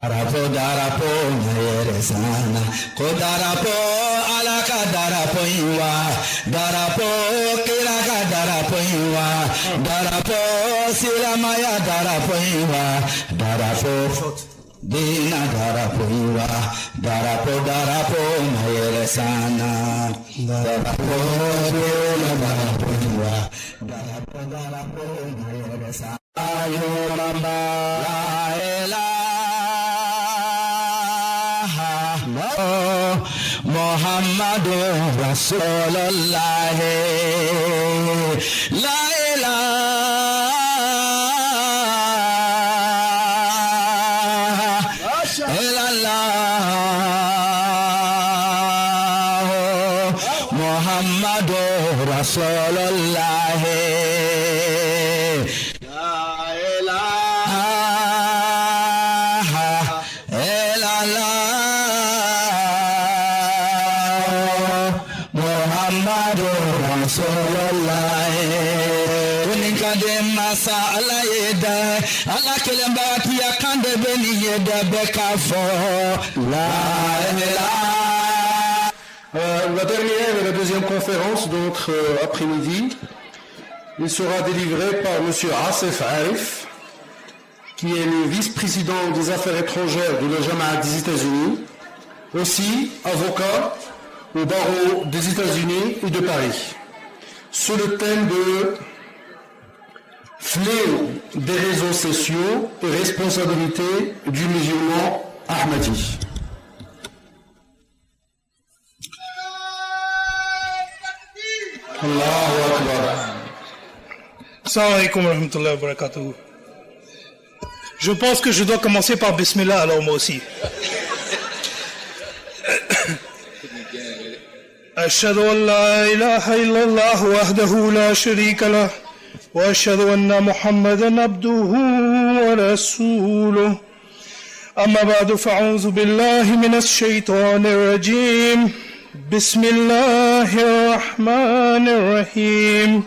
Darapo darapo nyere sana ko darapo alaka darapo iwa darapo kiraka darapo iwa darapo silamaya darapo iwa darapo dina darapo iwa darapo nyere sana darapo darapo iwa darapo nyere sana ayo ramba la Muhammadur Rasulullah La ilaha illallah Muhammadur Rasulullah La dernière et la deuxième conférence, donc après-midi, il sera délivré par M. Asif Arif, qui est le vice-président des affaires étrangères de la Jamaat des États-Unis, aussi avocat au barreau des États-Unis et de Paris, sur le thème de fléau des réseaux sociaux et responsabilité du musulman Ahmadi. Allahu Akbar. Assalamu alaikum wa rahmatullahi wa barakatuh. Je pense que je dois commencer par Bismillah, alors moi aussi. أشهد أن لا إله إلا الله وحده لا شريك له وأشهد أن محمدا عبده ورسوله أما بعد فأعوذ بالله من الشيطان الرجيم بسم الله الرحمن الرحيم.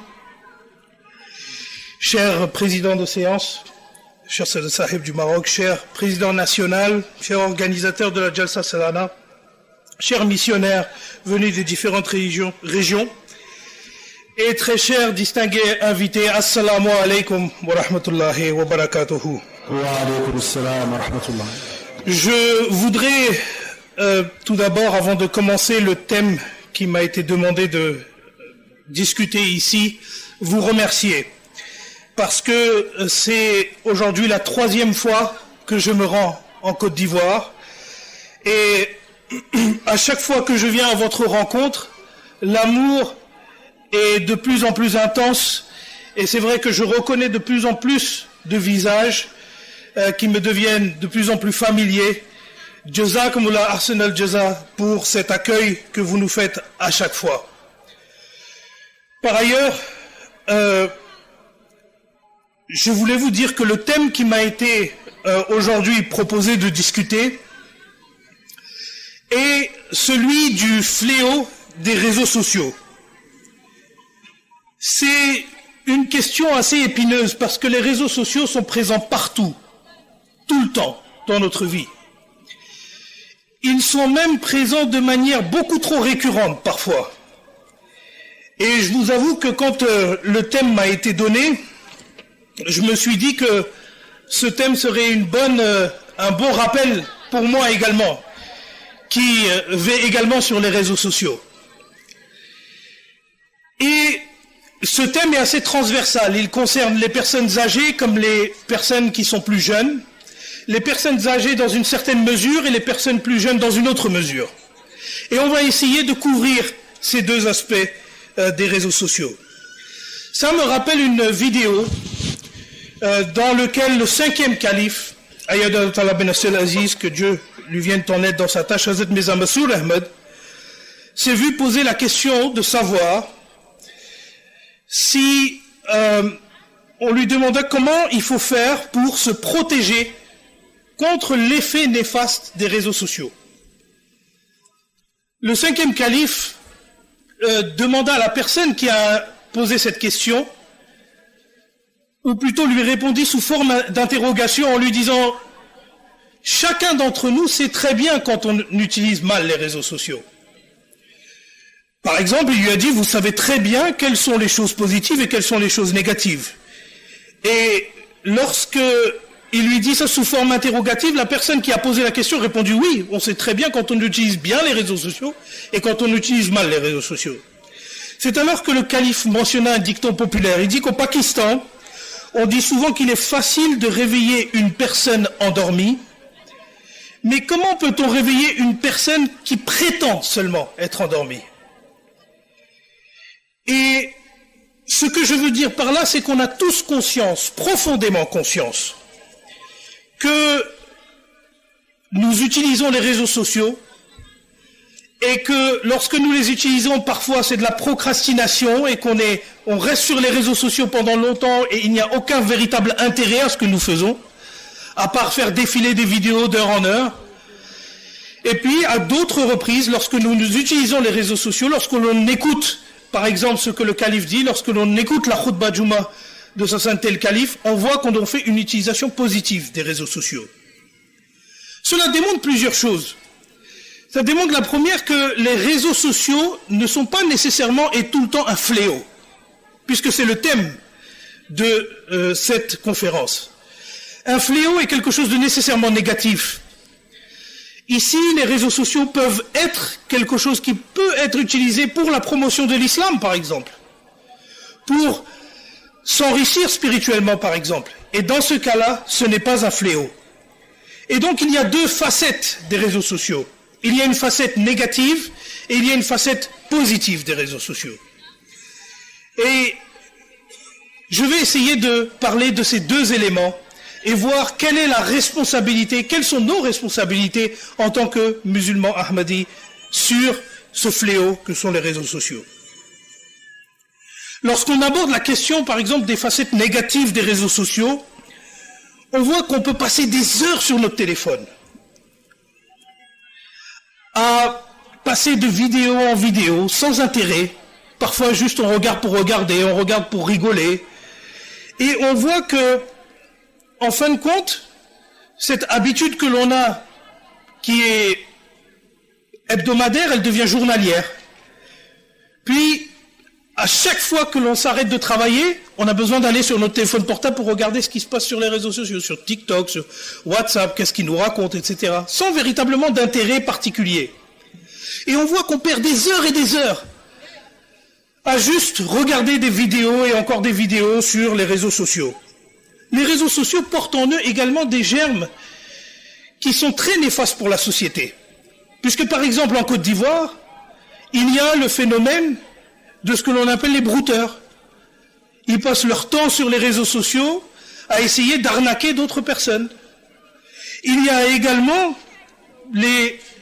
Cher président de séance, cher Sayyid Sahib du Maroc, cher président national, cher organisateur de la Jalsa Salana, chers missionnaires venus des différentes régions, et très chers distingués invités, assalamu alaikum wa rahmatullahi wa barakatuhu. Wa alaykum assalam wa rahmatullahi. Je voudrais tout d'abord, avant de commencer le thème qui m'a été demandé de discuter ici, vous remercier. Parce que c'est aujourd'hui la 3e fois que je me rends en Côte d'Ivoire. Et à chaque fois que je viens à votre rencontre, l'amour est de plus en plus intense. Et c'est vrai que je reconnais de plus en plus de visages qui me deviennent de plus en plus familiers. Jazakumullah ahsan al-jaza pour cet accueil que vous nous faites à chaque fois. Par ailleurs, je voulais vous dire que le thème qui m'a été aujourd'hui proposé de discuter est celui du fléau des réseaux sociaux. C'est une question assez épineuse parce que les réseaux sociaux sont présents partout, tout le temps dans notre vie. Ils sont même présents de manière beaucoup trop récurrente parfois. Et je vous avoue que quand le thème m'a été donné, je me suis dit que ce thème serait un bon rappel pour moi également, qui vais également sur les réseaux sociaux. Et ce thème est assez transversal. Il concerne les personnes âgées comme les personnes qui sont plus jeunes, les personnes âgées dans une certaine mesure et les personnes plus jeunes dans une autre mesure. Et on va essayer de couvrir ces deux aspects des réseaux sociaux. Ça me rappelle une vidéo dans laquelle le 5e calife, Ayad al-Tallah bin Aziz, que Dieu lui vienne en aide dans sa tâche, Hazrat Mirza Masroor Ahmad, s'est vu poser la question de savoir si on lui demandait comment il faut faire pour se protéger contre l'effet néfaste des réseaux sociaux. Le 5e calife demanda à la personne qui a posé cette question, ou plutôt lui répondit sous forme d'interrogation en lui disant « chacun d'entre nous sait très bien quand on utilise mal les réseaux sociaux. Par exemple, il lui a dit, vous savez très bien quelles sont les choses positives et quelles sont les choses négatives. Et lorsque il lui dit ça sous forme interrogative, la personne qui a posé la question a répondu oui, on sait très bien quand on utilise bien les réseaux sociaux et quand on utilise mal les réseaux sociaux. C'est alors que le calife mentionna un dicton populaire. Il dit qu'au Pakistan, on dit souvent qu'il est facile de réveiller une personne endormie, mais comment peut-on réveiller une personne qui prétend seulement être endormie? Et ce que je veux dire par là, c'est qu'on a tous conscience, profondément conscience, que nous utilisons les réseaux sociaux et que lorsque nous les utilisons, parfois c'est de la procrastination et on reste sur les réseaux sociaux pendant longtemps et il n'y a aucun véritable intérêt à ce que nous faisons, à part faire défiler des vidéos d'heure en heure. Et puis, à d'autres reprises, lorsque nous utilisons les réseaux sociaux, lorsque l'on écoute, par exemple, ce que le calife dit, lorsque l'on écoute la khutba Juma de sa sainteté le calife, on voit qu'on en fait une utilisation positive des réseaux sociaux. Cela démontre plusieurs choses. Ça démontre la première que les réseaux sociaux ne sont pas nécessairement et tout le temps un fléau, puisque c'est le thème de cette conférence. Un fléau est quelque chose de nécessairement négatif. Ici, les réseaux sociaux peuvent être quelque chose qui peut être utilisé pour la promotion de l'islam, par exemple, pour s'enrichir spirituellement, par exemple. Et dans ce cas-là, ce n'est pas un fléau. Et donc, il y a deux facettes des réseaux sociaux. Il y a une facette négative et il y a une facette positive des réseaux sociaux. Et je vais essayer de parler de ces deux éléments et voir quelle est la responsabilité, quelles sont nos responsabilités en tant que musulmans ahmadis sur ce fléau que sont les réseaux sociaux. Lorsqu'on aborde la question, par exemple, des facettes négatives des réseaux sociaux, on voit qu'on peut passer des heures sur notre téléphone, à passer de vidéo en vidéo, sans intérêt. Parfois juste on regarde pour regarder, on regarde pour rigoler. Et on voit que, en fin de compte, cette habitude que l'on a, qui est hebdomadaire, elle devient journalière. Puis, à chaque fois que l'on s'arrête de travailler, on a besoin d'aller sur notre téléphone portable pour regarder ce qui se passe sur les réseaux sociaux, sur TikTok, sur WhatsApp, qu'est-ce qu'ils nous racontent, etc. Sans véritablement d'intérêt particulier. Et on voit qu'on perd des heures et des heures à juste regarder des vidéos et encore des vidéos sur les réseaux sociaux. Les réseaux sociaux portent en eux également des germes qui sont très néfastes pour la société. Puisque par exemple en Côte d'Ivoire, il y a le phénomène de ce que l'on appelle les brouteurs. Ils passent leur temps sur les réseaux sociaux à essayer d'arnaquer d'autres personnes. Il y a également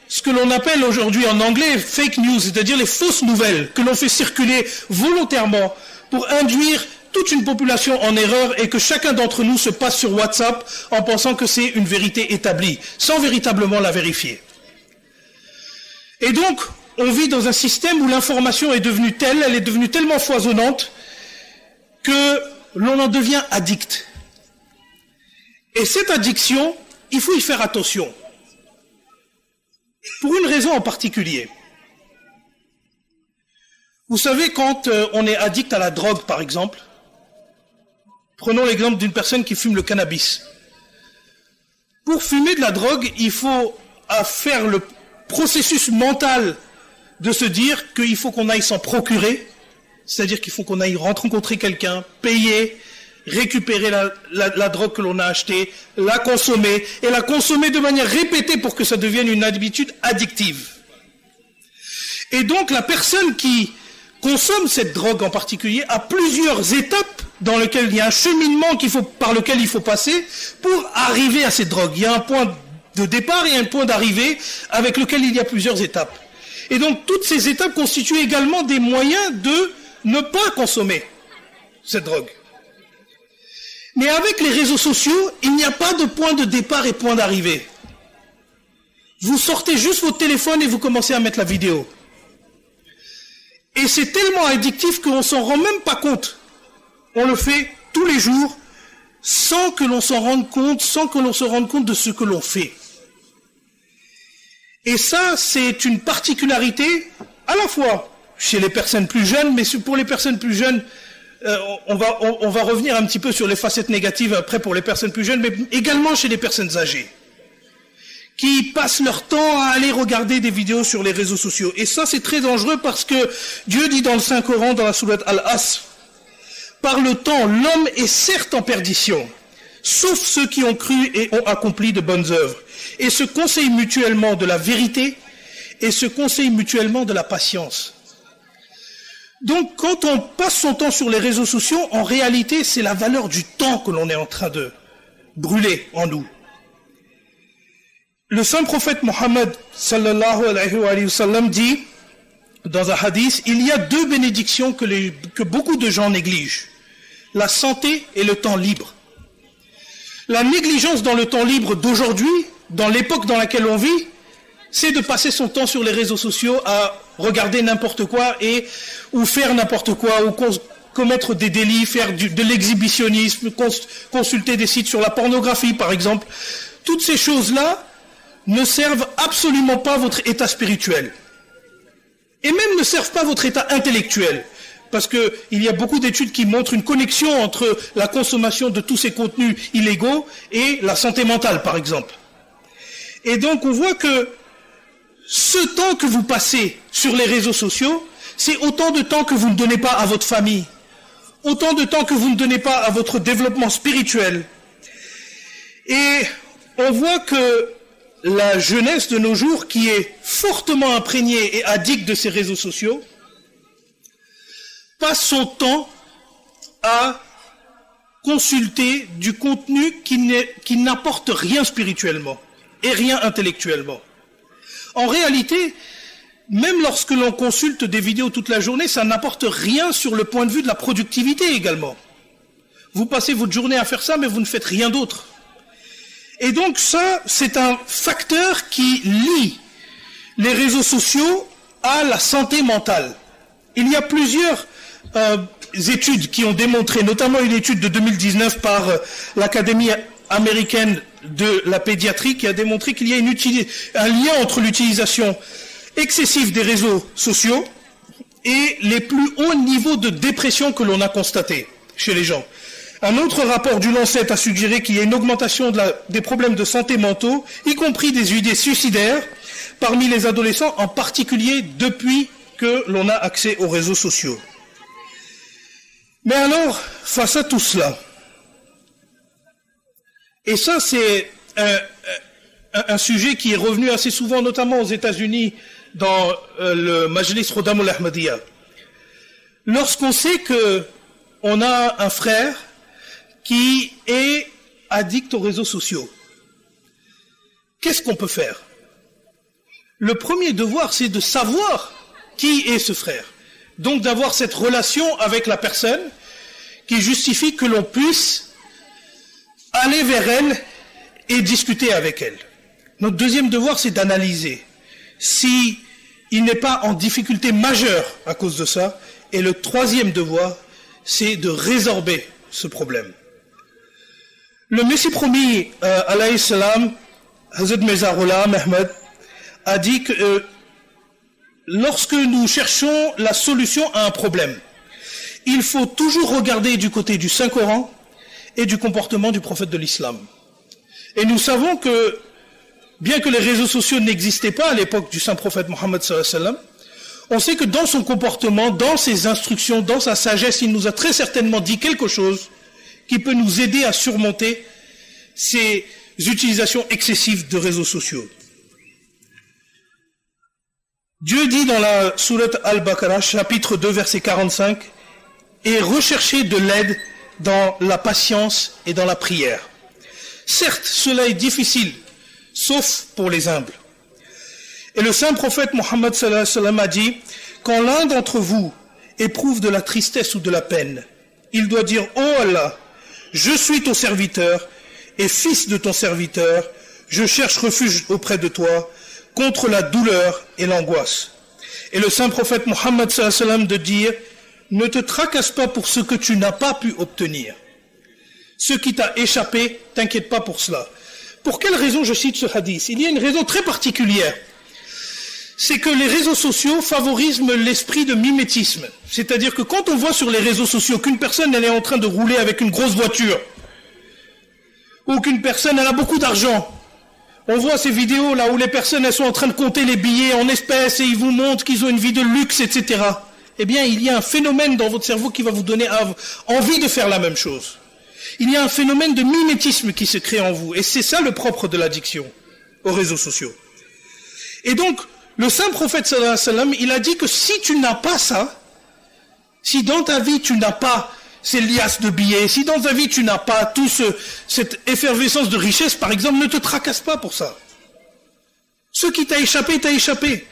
ce que l'on appelle aujourd'hui en anglais fake news, c'est-à-dire les fausses nouvelles que l'on fait circuler volontairement pour induire toute une population en erreur et que chacun d'entre nous se passe sur WhatsApp en pensant que c'est une vérité établie, sans véritablement la vérifier. Et donc, on vit dans un système où l'information est devenue telle, elle est devenue tellement foisonnante que l'on en devient addict. Et cette addiction, il faut y faire attention. Pour une raison en particulier. Vous savez, quand on est addict à la drogue, par exemple, prenons l'exemple d'une personne qui fume le cannabis. Pour fumer de la drogue, il faut faire le processus mental de se dire qu'il faut qu'on aille s'en procurer, c'est-à-dire qu'il faut qu'on aille rencontrer quelqu'un, payer, récupérer la drogue que l'on a achetée, la consommer, et la consommer de manière répétée pour que ça devienne une habitude addictive. Et donc la personne qui consomme cette drogue en particulier a plusieurs étapes dans lesquelles il y a un cheminement par lequel il faut passer pour arriver à cette drogue. Il y a un point de départ et un point d'arrivée avec lequel il y a plusieurs étapes. Et donc toutes ces étapes constituent également des moyens de ne pas consommer cette drogue. Mais avec les réseaux sociaux, il n'y a pas de point de départ et point d'arrivée. Vous sortez juste votre téléphone et vous commencez à mettre la vidéo. Et c'est tellement addictif qu'on ne s'en rend même pas compte. On le fait tous les jours sans que l'on s'en rende compte, sans que l'on se rende compte de ce que l'on fait. Et ça, c'est une particularité à la fois chez les personnes plus jeunes, mais pour les personnes plus jeunes, on va revenir un petit peu sur les facettes négatives après pour les personnes plus jeunes, mais également chez les personnes âgées, qui passent leur temps à aller regarder des vidéos sur les réseaux sociaux. Et ça, c'est très dangereux parce que Dieu dit dans le Saint-Coran, dans la sourate Al-Asr, par le temps, l'homme est certes en perdition, sauf ceux qui ont cru et ont accompli de bonnes œuvres, et se conseillent mutuellement de la vérité, et se conseillent mutuellement de la patience. Donc, quand on passe son temps sur les réseaux sociaux, en réalité, c'est la valeur du temps que l'on est en train de brûler en nous. Le saint prophète Mohammed sallallahu alayhi wa sallam dit, dans un hadith, il y a deux bénédictions que beaucoup de gens négligent. La santé et le temps libre. La négligence dans le temps libre d'aujourd'hui, dans l'époque dans laquelle on vit, c'est de passer son temps sur les réseaux sociaux à regarder n'importe quoi ou faire n'importe quoi, ou commettre des délits, faire de l'exhibitionnisme, consulter des sites sur la pornographie par exemple. Toutes ces choses-là ne servent absolument pas votre état spirituel. Et même ne servent pas votre état intellectuel. Parce qu'il y a beaucoup d'études qui montrent une connexion entre la consommation de tous ces contenus illégaux et la santé mentale, par exemple. Et donc on voit que ce temps que vous passez sur les réseaux sociaux, c'est autant de temps que vous ne donnez pas à votre famille, autant de temps que vous ne donnez pas à votre développement spirituel. Et on voit que la jeunesse de nos jours, qui est fortement imprégnée et addict de ces réseaux sociaux, passe son temps à consulter du contenu qui n'apporte rien spirituellement et rien intellectuellement. En réalité, même lorsque l'on consulte des vidéos toute la journée, ça n'apporte rien sur le point de vue de la productivité également. Vous passez votre journée à faire ça, mais vous ne faites rien d'autre. Et donc ça, c'est un facteur qui lie les réseaux sociaux à la santé mentale. Il y a plusieurs études qui ont démontré, notamment une étude de 2019 par l'Académie américaine de la pédiatrie, qui a démontré qu'il y a un lien entre l'utilisation excessive des réseaux sociaux et les plus hauts niveaux de dépression que l'on a constatés chez les gens. Un autre rapport du Lancet a suggéré qu'il y a une augmentation des problèmes de santé mentaux, y compris des idées suicidaires, parmi les adolescents, en particulier depuis que l'on a accès aux réseaux sociaux. Mais alors, face à tout cela, et ça c'est un sujet qui est revenu assez souvent, notamment aux États-Unis, dans le Majlis Rodam al-Ahmadiyya, lorsqu'on sait qu'on a un frère qui est addict aux réseaux sociaux, qu'est-ce qu'on peut faire? Le premier devoir, c'est de savoir qui est ce frère. Donc d'avoir cette relation avec la personne qui justifie que l'on puisse aller vers elle et discuter avec elle. Notre deuxième devoir, c'est d'analyser si il n'est pas en difficulté majeure à cause de ça. Et le troisième devoir, c'est de résorber ce problème. Le Messie promis, alayhi salam, Hazrat Mirza Ghulam Ahmad, a dit que lorsque nous cherchons la solution à un problème, il faut toujours regarder du côté du Saint-Coran et du comportement du prophète de l'islam. Et nous savons que, bien que les réseaux sociaux n'existaient pas à l'époque du Saint-Prophète Mohammed sallallahu alayhi wa sallam, on sait que dans son comportement, dans ses instructions, dans sa sagesse, il nous a très certainement dit quelque chose qui peut nous aider à surmonter ces utilisations excessives de réseaux sociaux. Dieu dit dans la sourate Al-Baqarah, chapitre 2, verset 45, « Et recherchez de l'aide dans la patience et dans la prière. » Certes, cela est difficile, sauf pour les humbles. Et le saint prophète Mohammed sallallahu alayhi wa sallam a dit, « Quand l'un d'entre vous éprouve de la tristesse ou de la peine, il doit dire, « Oh Allah, je suis ton serviteur et fils de ton serviteur, je cherche refuge auprès de toi contre la douleur et l'angoisse. » Et le saint prophète Mohammed sallallahu alayhi wa sallam de dire, « Ne te tracasse pas pour ce que tu n'as pas pu obtenir. Ce qui t'a échappé, t'inquiète pas pour cela. » Pour quelle raison je cite ce hadith? Il y a une raison très particulière. c'est que les réseaux sociaux favorisent l'esprit de mimétisme. C'est-à-dire que quand on voit sur les réseaux sociaux qu'une personne elle est en train de rouler avec une grosse voiture, ou qu'une personne elle a beaucoup d'argent, on voit ces vidéos là où les personnes elles sont en train de compter les billets en espèces et ils vous montrent qu'ils ont une vie de luxe, etc. Eh bien, il y a un phénomène dans votre cerveau qui va vous donner envie de faire la même chose. Il y a un phénomène de mimétisme qui se crée en vous. Et c'est ça le propre de l'addiction aux réseaux sociaux. Et donc, le saint prophète sallallahu alayhi wa sallam, il a dit que si tu n'as pas ça, si dans ta vie tu n'as pas ces liasses de billets, si dans ta vie tu n'as pas cette effervescence de richesse, par exemple, ne te tracasse pas pour ça. Ce qui t'a échappé, t'a échappé.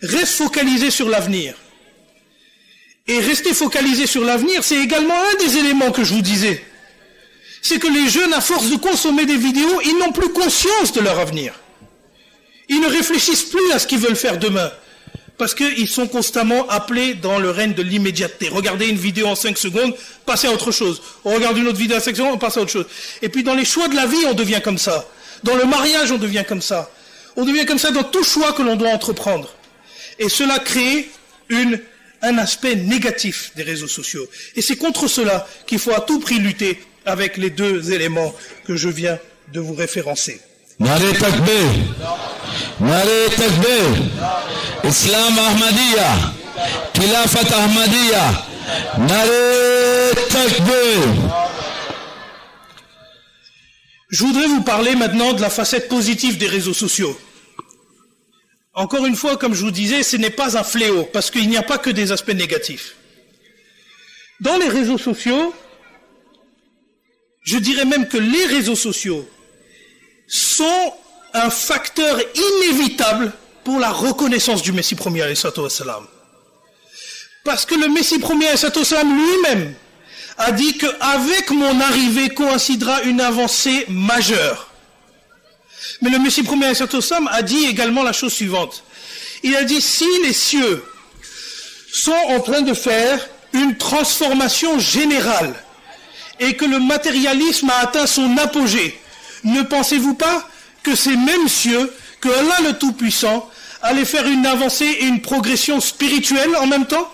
Reste focalisé sur l'avenir. Et rester focalisé sur l'avenir, c'est également un des éléments que je vous disais. C'est que les jeunes, à force de consommer des vidéos, ils n'ont plus conscience de leur avenir. Ils ne réfléchissent plus à ce qu'ils veulent faire demain. Parce qu'ils sont constamment appelés dans le règne de l'immédiateté. Regardez une vidéo en 5 secondes, passez à autre chose. On regarde une autre vidéo en 5 secondes, on passe à autre chose. Et puis dans les choix de la vie, on devient comme ça. Dans le mariage, on devient comme ça. On devient comme ça dans tout choix que l'on doit entreprendre. Et cela crée un aspect négatif des réseaux sociaux. Et c'est contre cela qu'il faut à tout prix lutter avec les deux éléments que je viens de vous référencer. Nare takbir, Nare takbir, Islam Ahmadiyya, Khilafat Ahmadiyya, Nare takbir. Je voudrais vous parler maintenant de la facette positive des réseaux sociaux. Encore une fois, comme je vous disais, ce n'est pas un fléau, parce qu'il n'y a pas que des aspects négatifs. Dans les réseaux sociaux, je dirais même que les réseaux sociaux sont un facteur inévitable pour la reconnaissance du Messie premier alayhi salatu wassalam. Parce que le Messie premier alayhi salatu wassalam lui-même a dit qu'avec mon arrivée coïncidera une avancée majeure. Mais le Messie premier alayhi salatu wassalam a dit également la chose suivante. Il a dit, si les cieux sont en train de faire une transformation générale et que le matérialisme a atteint son apogée, ne pensez-vous pas que ces mêmes cieux, que Allah le Tout-Puissant, allait faire une avancée et une progression spirituelle en même temps?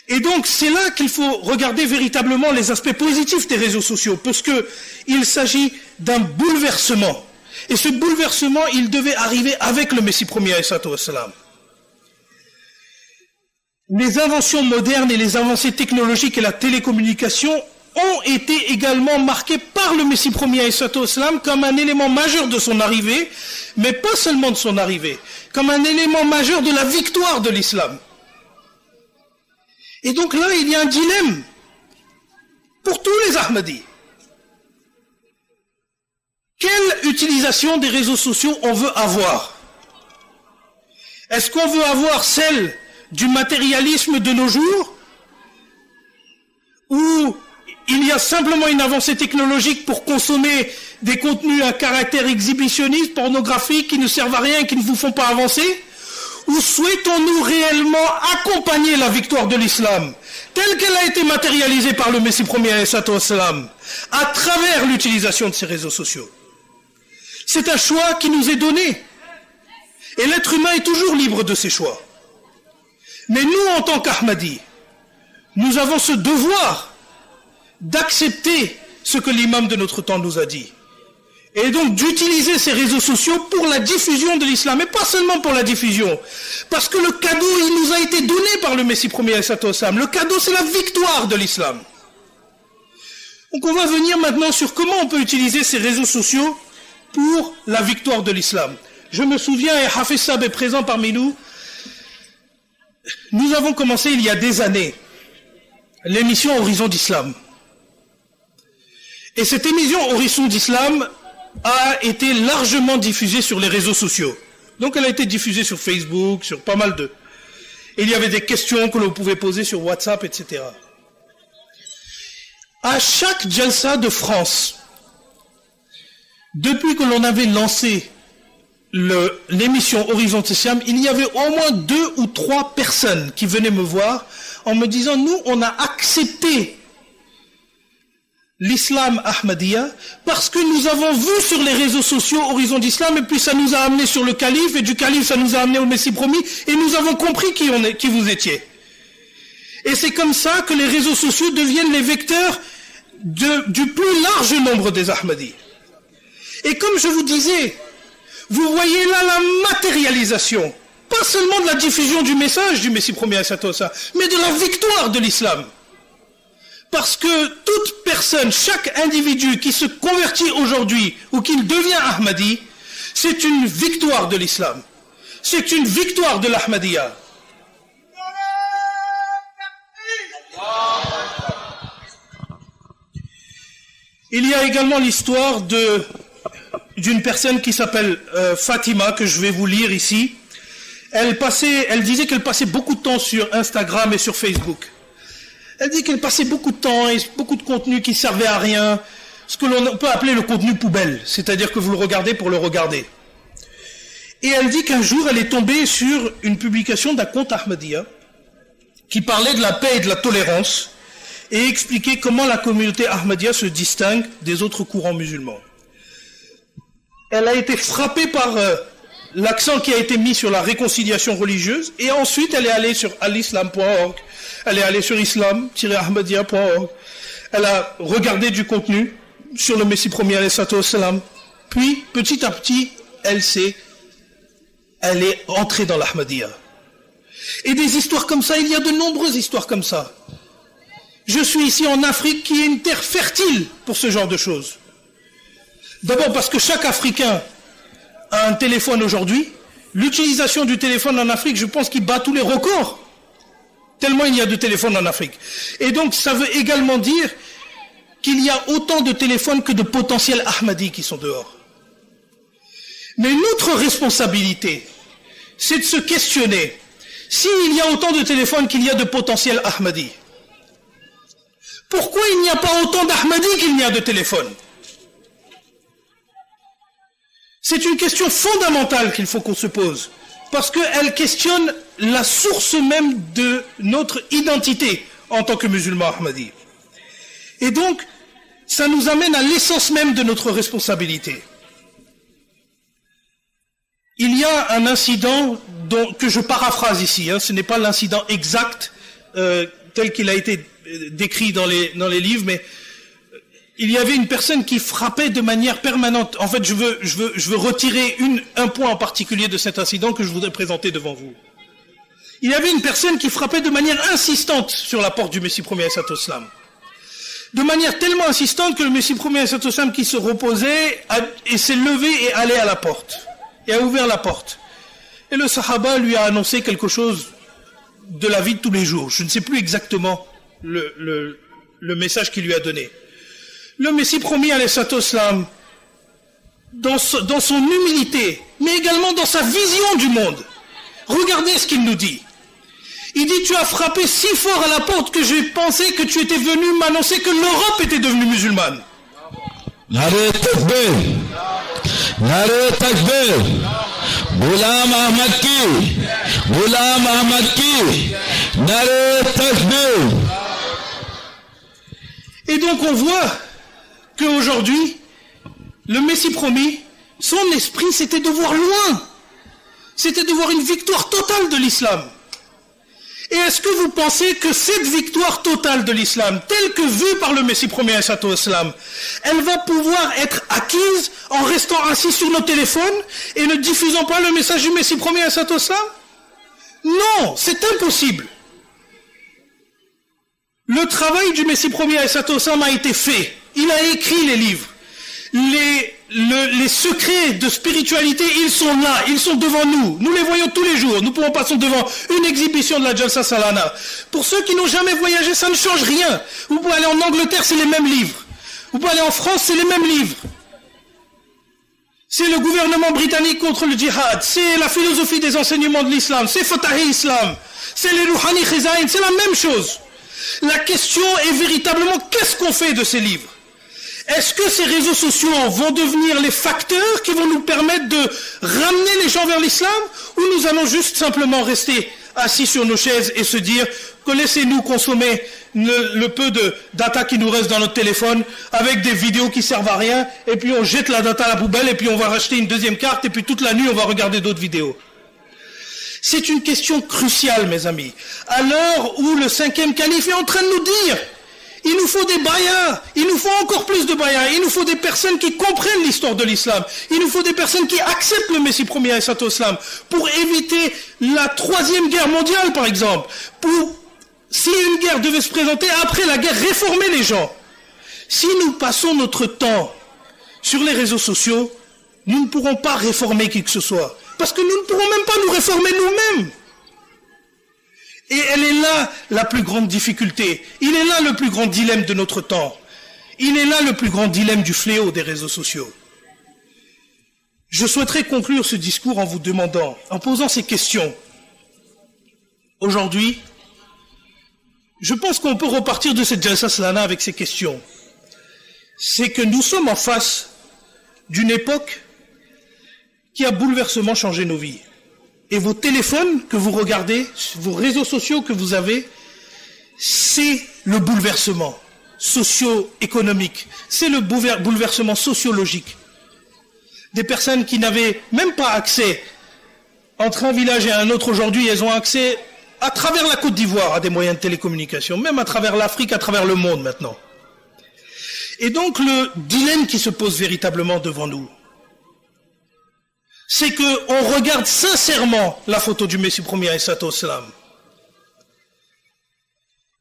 Et donc c'est là qu'il faut regarder véritablement les aspects positifs des réseaux sociaux, parce qu'il s'agit d'un bouleversement. Et ce bouleversement, il devait arriver avec le Messie premier alayhi salatu wassalam. Les inventions modernes et les avancées technologiques et la télécommunication ont été également marquées par le Messie premier alayhi salatu wassalam comme un élément majeur de son arrivée, mais pas seulement de son arrivée, comme un élément majeur de la victoire de l'islam. Et donc là, il y a un dilemme pour tous les Ahmadis. Quelle utilisation des réseaux sociaux on veut avoir? Est-ce qu'on veut avoir celle du matérialisme de nos jours, où il y a simplement une avancée technologique pour consommer des contenus à caractère exhibitionniste, pornographique, qui ne servent à rien et qui ne vous font pas avancer? Ou souhaitons-nous réellement accompagner la victoire de l'islam, telle qu'elle a été matérialisée par le Messie premier alayhi salatu wassalam, à travers l'utilisation de ces réseaux sociaux? C'est un choix qui nous est donné. Et l'être humain est toujours libre de ses choix. Mais nous, en tant qu'Ahmadis, nous avons ce devoir d'accepter ce que l'imam de notre temps nous a dit. Et donc d'utiliser ces réseaux sociaux pour la diffusion de l'islam. Et pas seulement pour la diffusion. Parce que le cadeau, il nous a été donné par le Messie premier alayhi salatu wassalam. Le cadeau, c'est la victoire de l'islam. Donc on va venir maintenant sur comment on peut utiliser ces réseaux sociaux pour la victoire de l'islam. Je me souviens, et Hafiz Sab est présent parmi nous, nous avons commencé il y a des années l'émission Horizon d'Islam. Et cette émission Horizon d'Islam a été largement diffusée sur les réseaux sociaux. Donc elle a été diffusée sur Facebook, sur pas mal de... Et il y avait des questions que l'on pouvait poser sur WhatsApp, etc. À chaque Jalsa de France, depuis que l'on avait lancé l'émission Horizon d'Islam, il y avait au moins 2 ou 3 personnes qui venaient me voir en me disant, nous, on a accepté l'islam Ahmadiyya parce que nous avons vu sur les réseaux sociaux Horizon d'Islam et puis ça nous a amené sur le calife et du calife ça nous a amené au Messie promis et nous avons compris qui vous étiez. Et c'est comme ça que les réseaux sociaux deviennent les vecteurs du plus large nombre des Ahmadis. Et comme je vous disais, vous voyez là la matérialisation, pas seulement de la diffusion du message du Messie premier mais de la victoire de l'islam. Parce que toute personne, chaque individu qui se convertit aujourd'hui ou qui devient Ahmadi, c'est une victoire de l'islam. C'est une victoire de l'Ahmadiyya. Il y a également l'histoire d'une personne qui s'appelle Fatima, que je vais vous lire ici. Elle disait qu'elle passait beaucoup de temps sur Instagram et sur Facebook. Elle dit qu'elle passait beaucoup de temps et beaucoup de contenu qui ne servait à rien, ce que l'on peut appeler le contenu poubelle, c'est-à-dire que vous le regardez pour le regarder. Et elle dit qu'un jour, elle est tombée sur une publication d'un compte Ahmadiyya qui parlait de la paix et de la tolérance et expliquait comment la communauté Ahmadiyya se distingue des autres courants musulmans. Elle a été frappée par l'accent qui a été mis sur la réconciliation religieuse et ensuite elle est allée sur alislam.org. Elle est allée sur islam-ahmadiyya.org. Elle a regardé du contenu sur le Messie premier ﷺ. Puis, petit à petit, elle est entrée dans l'Ahmadiyya. Et des histoires comme ça, il y a de nombreuses histoires comme ça. Je suis ici en Afrique qui est une terre fertile pour ce genre de choses. D'abord parce que chaque Africain a un téléphone aujourd'hui. L'utilisation du téléphone en Afrique, je pense qu'il bat tous les records. Tellement il y a de téléphones en Afrique. Et donc ça veut également dire qu'il y a autant de téléphones que de potentiels Ahmadis qui sont dehors. Mais notre responsabilité, c'est de se questionner. S'il y a autant de téléphones qu'il y a de potentiels Ahmadis, pourquoi il n'y a pas autant d'Ahmadis qu'il n'y a de téléphones? C'est une question fondamentale qu'il faut qu'on se pose. Parce qu'elle questionne la source même de notre identité en tant que musulmans Ahmadis. Et donc, ça nous amène à l'essence même de notre responsabilité. Il y a un incident que je paraphrase ici, ce n'est pas l'incident exact tel qu'il a été décrit dans les livres, mais il y avait une personne qui frappait de manière permanente. En fait, je veux retirer un point en particulier de cet incident que je voudrais présenter devant vous. Il y avait une personne qui frappait de manière insistante sur la porte du Messie premier ﷺ. De manière tellement insistante que le Messie premier ﷺ qui se reposait et s'est levé et allé à la porte. Et a ouvert la porte. Et le Sahaba lui a annoncé quelque chose de la vie de tous les jours. Je ne sais plus exactement le message qu'il lui a donné. Le Messie promis ﷺ, dans son humilité, mais également dans sa vision du monde, regardez ce qu'il nous dit. Il dit, tu as frappé si fort à la porte que j'ai pensé que tu étais venu m'annoncer que l'Europe était devenue musulmane. Nare takbir, Nare takbir, Ghulam Ahmad ki, Nare takbir. Et donc on voit qu'aujourd'hui, le Messie promis, son esprit c'était de voir loin, c'était de voir une victoire totale de l'islam. Et est-ce que vous pensez que cette victoire totale de l'islam, telle que vue par le Messie premier ﷺ, elle va pouvoir être acquise en restant assis sur nos téléphones et ne diffusant pas le message du Messie premier ﷺ? Non, c'est impossible. Le travail du Messie premier ﷺ a été fait. Il a écrit les livres. Les secrets de spiritualité, ils sont là, ils sont devant nous. Nous les voyons tous les jours. Nous pouvons passer devant une exhibition de la Jalsa Salana. Pour ceux qui n'ont jamais voyagé, ça ne change rien. Vous pouvez aller en Angleterre, c'est les mêmes livres. Vous pouvez aller en France, c'est les mêmes livres. C'est le gouvernement britannique contre le djihad. C'est la philosophie des enseignements de l'islam. C'est Fatahi Islam. C'est les Rouhani Khizaïn. C'est la même chose. La question est véritablement, qu'est-ce qu'on fait de ces livres? Est-ce que ces réseaux sociaux vont devenir les facteurs qui vont nous permettre de ramener les gens vers l'islam, ou nous allons juste simplement rester assis sur nos chaises et se dire que laissez-nous consommer le peu de data qui nous reste dans notre téléphone avec des vidéos qui servent à rien, et puis on jette la data à la poubelle, et puis on va racheter une deuxième carte, et puis toute la nuit on va regarder d'autres vidéos. C'est une question cruciale, mes amis. À l'heure où le 5e calife est en train de nous dire, il nous faut des bayas, il nous faut encore plus de bayas, il nous faut des personnes qui comprennent l'histoire de l'islam, il nous faut des personnes qui acceptent le Messie premier alayhi salatu wassalam pour éviter la 3e guerre mondiale, par exemple, pour, si une guerre devait se présenter, après la guerre, réformer les gens. Si nous passons notre temps sur les réseaux sociaux, nous ne pourrons pas réformer qui que ce soit, parce que nous ne pourrons même pas nous réformer nous-mêmes. Et elle est là la plus grande difficulté. Il est là le plus grand dilemme de notre temps. Il est là le plus grand dilemme du fléau des réseaux sociaux. Je souhaiterais conclure ce discours en vous demandant, en posant ces questions. Aujourd'hui, je pense qu'on peut repartir de cette Jalsa Salana avec ces questions. C'est que nous sommes en face d'une époque qui a bouleversement changé nos vies. Et vos téléphones que vous regardez, vos réseaux sociaux que vous avez, c'est le bouleversement socio-économique, c'est le bouleversement sociologique. Des personnes qui n'avaient même pas accès entre un village et un autre aujourd'hui, elles ont accès à travers la Côte d'Ivoire à des moyens de télécommunication, même à travers l'Afrique, à travers le monde maintenant. Et donc le dilemme qui se pose véritablement devant nous, c'est qu'on regarde sincèrement la photo du Messie premier alayhi salatu wassalam,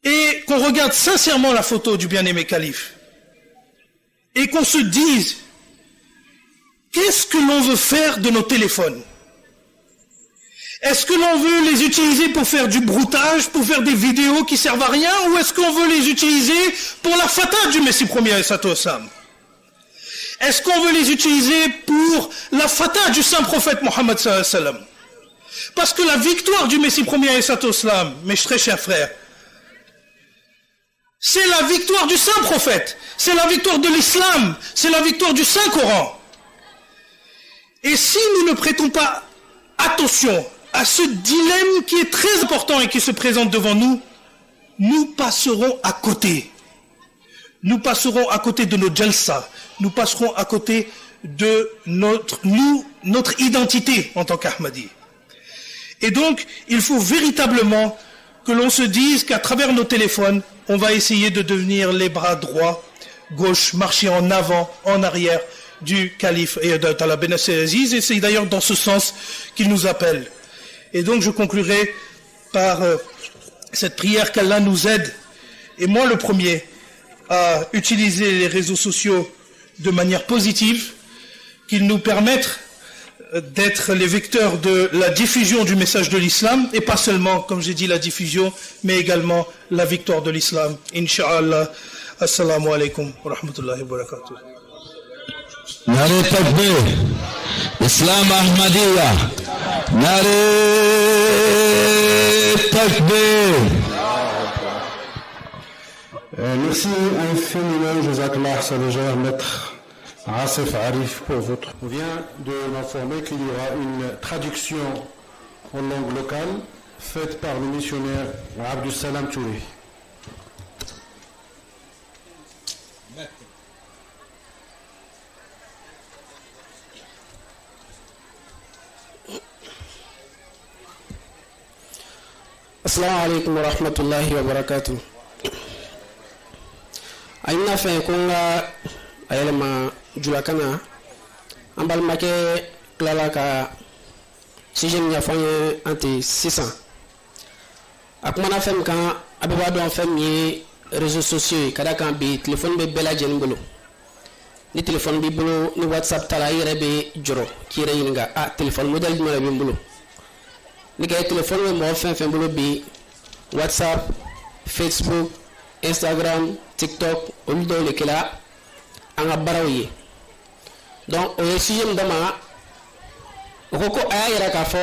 et qu'on regarde sincèrement la photo du bien-aimé calife, et qu'on se dise, qu'est-ce que l'on veut faire de nos téléphones? Est-ce que l'on veut les utiliser pour faire du broutage, pour faire des vidéos qui servent à rien, ou est-ce qu'on veut les utiliser pour la fatah du Messie premier alayhi salatu wassalam? Est-ce qu'on veut les utiliser pour la fatah du saint prophète Mohammed sallallahu alayhi wa sallam? Parce que la victoire du Messie premier alayhi salatu wassalam, mes très chers frères, c'est la victoire du saint prophète, c'est la victoire de l'islam, c'est la victoire du saint Coran. Et si nous ne prêtons pas attention à ce dilemme qui est très important et qui se présente devant nous, nous passerons à côté. Nous passerons à côté de nos jalsa, nous passerons à côté de notre identité en tant qu'Ahmadi. Et donc, il faut véritablement que l'on se dise qu'à travers nos téléphones, on va essayer de devenir les bras droits, gauche, marcher en avant, en arrière du calife et d'Allah Ben Aziz, et c'est d'ailleurs dans ce sens qu'il nous appelle. Et donc, je conclurai par cette prière qu'Allah nous aide, et moi le premier, à utiliser les réseaux sociaux de manière positive, qu'ils nous permettent d'être les vecteurs de la diffusion du message de l'islam, et pas seulement, comme j'ai dit, la diffusion, mais également la victoire de l'islam. Inch'Allah. Assalamu alaikum wa rahmatullahi wa barakatuh. Nare Takbir, Islam Ahmadiyya, Nare Takbir. Merci infiniment, Jazakallah Salajah, maître Asif Arif, pour votre... On vient de m'informer qu'il y aura une traduction en langue locale faite par le missionnaire Abdus Salam Touré. Assalamu alaikum wa rahmatullahi wa barakatuh. Aina fe kunga ayelma julakana ambal make klala ka sijen ya fanye anti 600 akmana fem kan abeba don fem yi réseaux sociaux kada kan bi téléphone be bela jen bolo ni téléphone bi bolo ni WhatsApp tala yere be joro ki re yinga téléphone model dum be bolo ni kay téléphone mo fem bolo bi WhatsApp, Facebook, Instagram, TikTok, olu do le kila anga barawi. Donc o yesiyem dama ko aya yara ka fo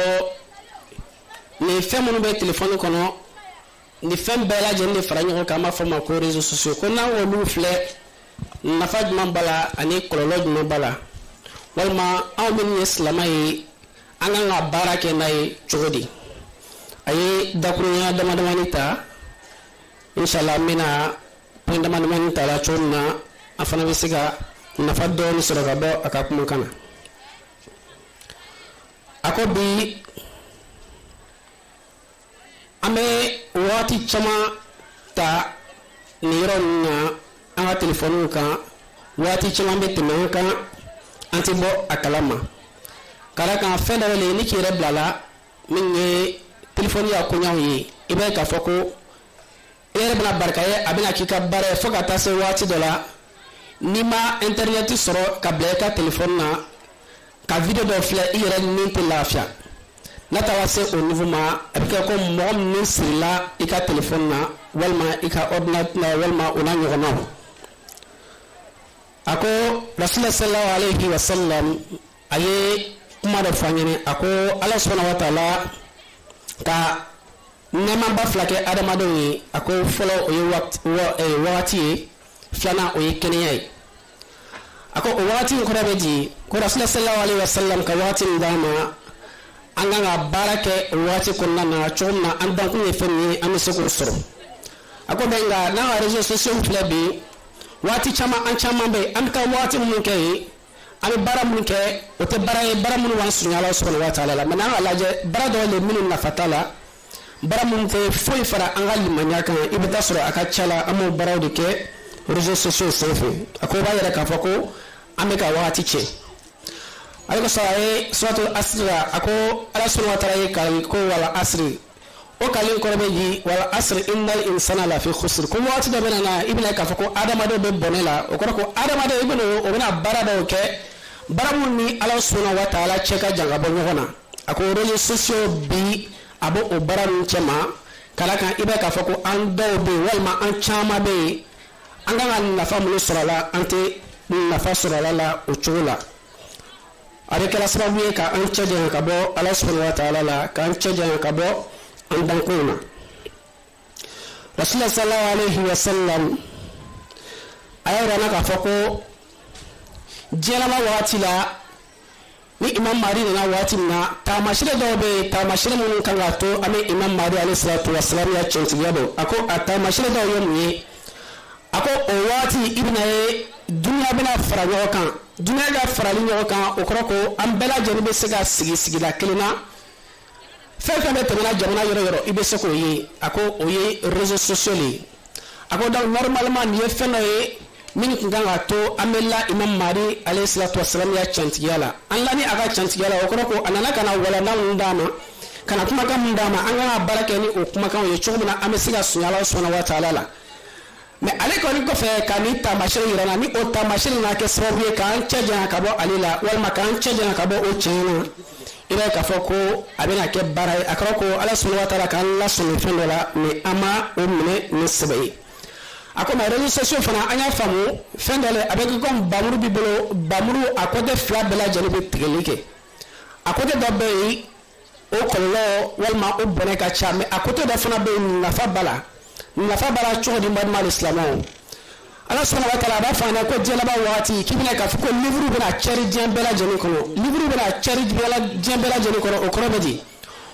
ni fem no be téléphone kono ni fem bela jende faranyo ka ma forma ko réseaux sociaux ko na wolu fle na faj man bala ani kololoj no bala walma aw min islamai anga nga barake nay chogodi aye dakunya dama-damani ta inshallah mina point dama-damani ta la chonna afana bisiga nafa doni soroga bo akakuma kana ako bi ame wati chama ta niro na anga telefonu kan wati chama be teme kan anti bo akalama kala kan fenda le ni kire blala minge telefoni ya kunyaw yi ibe ka foko ere bla barkaye abina kika bare foka tase wati dola nima internet soro ka bleka telefon na ka video do fle ire ni te lafia nata wase au niveau ma abika ko mom ni sila ika telefon na walma ika ordinateur na walma una nyono ako rasulullah sallallahu alaihi wasallam aye kuma da fanyene ako Allah subhanahu wa ta'ala ka nema ba flake adamado yi ako follow oye wakati flana oye keniyai ako wakati ko rabeji ko rasulullah sallallahu alaihi wasallam ka wakati ndama anga barake wakati kunna na chonna andan kunye fenni amisoko soro ako benga na réseaux sociaux flebi wati chama an chama be an ka wati mun kay ami bara mun ke o te bara mun wan sunya Allah subhanahu wa ta'ala mana ala je bara do le min na fatala bara mun te foi fara an gal manya kan ibta sura aka chala amu bara de ke réseaux sociaux sefe ako ba yara ka fako ami ka wati che ay ko sae suratul asr ako Allah subhanahu wa ta'ala ka ko wala asri o kalin korbe yi wal asr innal insana la fi khusr ko wati da bana ibna ka fako adama do be bonela o ko adama do ibno o bana barada o ke baramun ni Allah subhanahu wa ta'ala cheka janga bo ngona ako réseaux sociaux bi abo o baram chema kala kan ibe ka fako an do be walma an chama be anga na famu surala ante na fasurala la o chola avec la sababu ka an cheja ka bo Allah subhanahu wa ta'ala la kan cheja ka bo andan kuna rasulullah sallallahu alaihi wasallam ayara na ka fako jelama wati la ni imam mari na wati na tamashire do be tamashire mun kan ga to ame imam mari alayhi salatu wassalam ya chenti yabo ako atamashire do yomi ako o wati ibnaye dunya bina farayo kan dunya ga farali yo kan o kroko am bela jeni be sega sigi la kelina feka be tena jamana yoro ibe soko yi ako oye réseaux sociaux li ako donc normalement ni feno yi min kanga to amella imam mari alayhi salatu wassalam ya chanti yala Allah ni aga chanti yala o ko anana kana wala na ndama kana kuma kan ndama an ga barake ni o kuma kan yo chumuna amesiga sunyala subhanahu wa ta'ala mais ale ko ni ko fe kanita mashiri irana ni o ta mashiri na ke sababu kan chaja ka bo alila wal makan chaja ka bo o chena ila ka foko abena ke barai akroko ala subhanahu wa ta'ala kan la sunu fendola ni ama o mine ni sabai ako ma réseaux sociaux fana anya famu fendale avec comme bamuru bibolo bamuru akote fla bela jalibe tigelike akote dobe o kollo walma o boneka chame akote do fana be nafa bala chodi madmal islamo ala subhanahu wa ta'ala ba fana ko jelaba wati kibina ka fuko livre bena chari jembela jeni kono livre bena chari jembela jeni kono o korobedi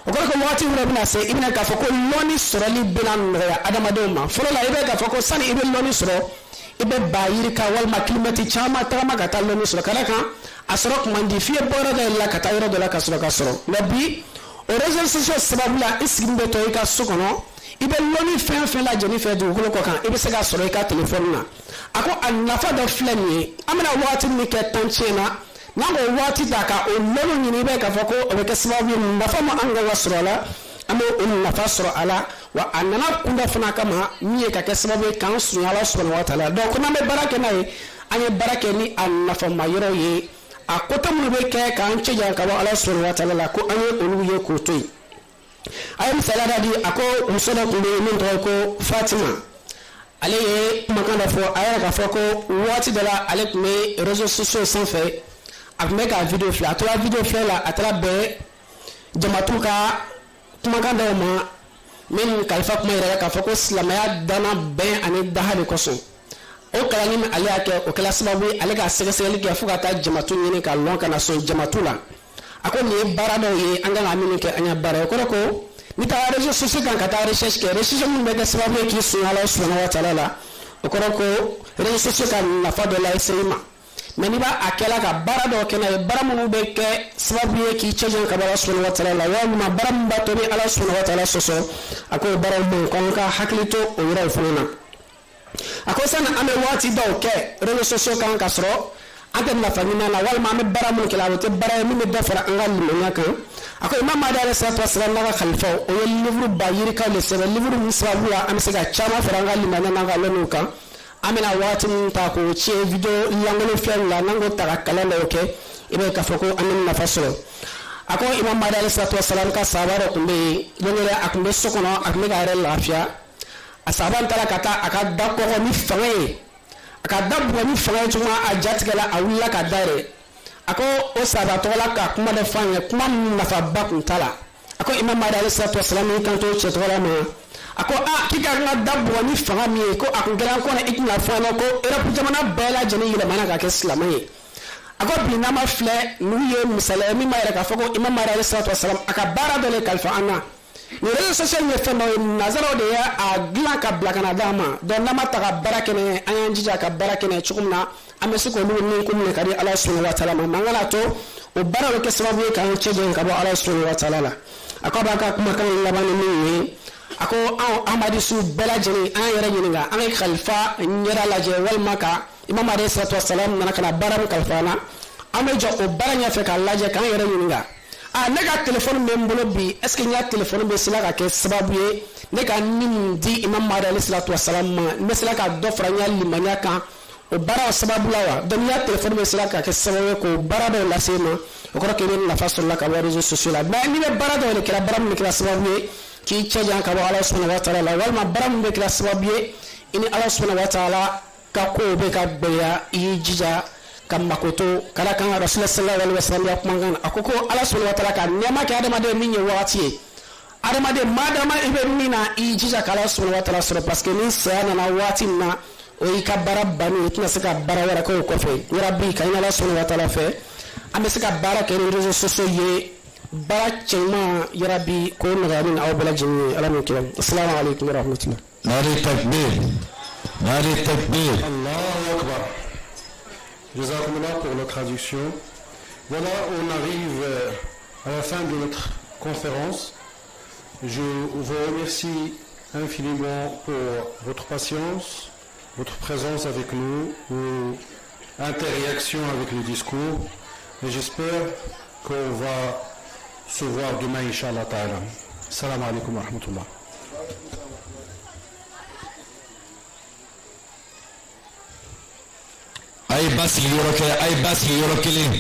o ko wati wura bena se ibina ka fuko loni sorali bena ya adama doma folo la ibe ka fuko sani ibe loni soro ibe bayir ka walma kilimati chama tama ka tal loni soro kala kan asoro mandi fiye bora da la ka tayro de la ka soro nabi o réseaux sociaux sababula isimbe to ka sukono ibe loni fen la jeni fe du ko kan ibe se ka soro ka telephone na ako anafa do flani amana wati ni ke tanchena nango wati daka o lolo ni be ka fako o be sababu nafa ma anga wasrala amo on nafa sura ala wa anana kunda fana kama ni ka sababu kan sunya Allah subhanahu wa ta'ala donc na me barake na anye barake ni anafa mayoro ye akota mu be ke kan cheja ka Allah subhanahu wa ta'ala ko anye olu ye ko toy ayam salada di ako musona kunde min to ko Fatima ale ye makanda fo ayara ka fako wati dala ale me réseaux sociaux sans fait avec la vidéo fla la vidéo fla la atra be jamatuka kuma kan dawo ma men kalfa kuma ira ka fako islamaya dana ben ani dahale koso o kala ni ale ake o kala sababu ale ka segeseli ke fuka ta jamatu ni ka lon kana so jamatula ako ni barado ye anga amini ke anya bara ko ni ta réseaux sociaux kan ka taa recherche kɛ recherche mun bɛ kɛ sababu ye k'i sunya Ala subhanahu wa ta'ala la o kɔrɔ ko réseaux sociaux ka nafa dɔ lase i ma mais n'i b'a a kɛla ka baara dɔw kɛ n'a ye baara minnu bɛ kɛ sababu ye k'i cɛjanya ka bɔ Ala subhanahu wa ta'ala la walima baara min b'a to ni Ala subhanahu wa ta'ala sɔsɔ a ko o baaraw man k'an ka hakili to o yɔrɔw fana na a ko sani an bɛ waati dɔw kɛ réseaux sociaux kan ka sɔrɔ an tɛ nafa ɲini na walima an bɛ baara minnu kɛ a bɛ kɛ baara ye min bɛ dɔ fara an ka limaniya kan a ko Imam Mahdi alayhi salatu wasalam n'a ka khalifaw o ye livre ba yirikaw de sɛbɛn livre min sababu la an bɛ se ka caman fara an ka limaniya n'an ka lɔnniw kan an bɛna waati min ta k'o tiɲɛ video lankolon fɛn la n'an k'o ta ka kalan dɔw kɛ i bɛ k'a fɔ ko an bɛ nafa sɔrɔ a ko Imam Mahdi alayhi salatu wasalam ka sahaba dɔ tun bɛ yen don dɔ a tun bɛ so kɔnɔ a tun bɛ k'a yɛrɛ lafiya a sahaba taara ka taa a ka da kɔgɔ ni fanga ye a ka da bugɔ ni fanga ye cogo a jatigɛla a wulila ka da yɛrɛ a ko o sahaba tɔgɔ la ka kuma dɔ fɔ an ye kuma min nafaba tun t'a la a ko Imam Mahdi alayhi salatu wasalam y'i kanto cɛ tɔgɔ la ma a ko k'i ka n ka da bugɔ ni fanga min ye ko a kun kɛra n kɔnɔ i tɛna fɔ an ko Europe jamana bɛɛ lajɛlen yɛlɛmana ka kɛ silamɛ ye a ko bi n'an ma filɛ n'u ye misaliya min b'a yɛrɛ k'a fɔ ko Imam Mahdi alayhi salatu wasalam a ka baara dɔ de kalifa an na ni réseaux sociaux ye fɛn dɔ ye nazaraw de y'a dilan ka bila ka na d'an ma donc n'an ma ta ka baara kɛ n'a ye an y'an jija ka baara kɛ n'a ye cogo min na an bɛ se k'olu ni ko minɛ ka di Ala subhanahu wa ta'ala ma man kana to o baara bɛ kɛ sababu ye k'an cɛ janya ka bɔ Ala subhanahu wa ta'ala la a ko b'a ka kumakan laban ni min ye a ko anw ahmadisiw bɛɛ lajɛlen an yɛrɛ ɲininka an ye kalifa ɲɛda lajɛ walima ka Imam Mahdi alayhi salatu wasalam nana ka na baara min kalifa an na an bɛ jɔ o baara ɲɛfɛ k'a lajɛ k'an yɛrɛ ɲininka ne ka téléphone bɛ n bolo bi est ce que n ka téléphone bɛ se ka kɛ sababu ye ne ka ni min di Imam Mahdi alayhi salatu wasalam ma n bɛ se ka dɔ fara n ka limaniya kan o baara o sababu la wa donc n ka téléphone bɛ se ka kɛ sababu ye k'o baara dɔw lase i ma o kɔrɔ k'i bɛ nafa sɔrɔ la ka bɔ réseaux sociaux la mais n'i bɛ baara dɔw de kɛra baara min kɛra sababu ye k'i cɛ janya ka bɔ Ala subhanahu wa ta'ala la walima baara min bɛ kɛra sababu ye i ni Ala subhanahu wa ta'ala ka kow bɛ ka gbɛya i y'i jija ka makoto kala kan Rasulullah sallallahu alaihi wasallam ya kuma kan a ko Ala subhanahu wa ta'ala ka nɛɛma kɛ adamaden min ye waati ye adamaden madama i bɛ min na i jija ka Ala subhanahu wa ta'ala sɔrɔ parce que ni saya nana waati min na o y'i ka baara bannen i tɛna se ka baara wɛrɛ kɛ o kɔfɛ yarabi ka ɲini Ala subhanahu wa ta'ala fɛ an bɛ se ka baara kɛ ni réseaux sociaux ye baara cɛɲuman yarabi k'o nɔgɔya ni aw bɛɛ lajɛlen ye Ala m'o kɛ assalamu alaikum wa rahmatullah. Nari takbir, nari takbir. Allahu Akbar. Jazakumullah pour la traduction. Voilà, on arrive à la fin de notre conférence. Je vous remercie infiniment pour votre patience, votre présence avec nous, vos interréactions avec le discours. Et j'espère qu'on va se voir demain, Inch'Allah ta'ala. Salam alaikum wa rahmatullah. Ay bas li yɔrɔ kelen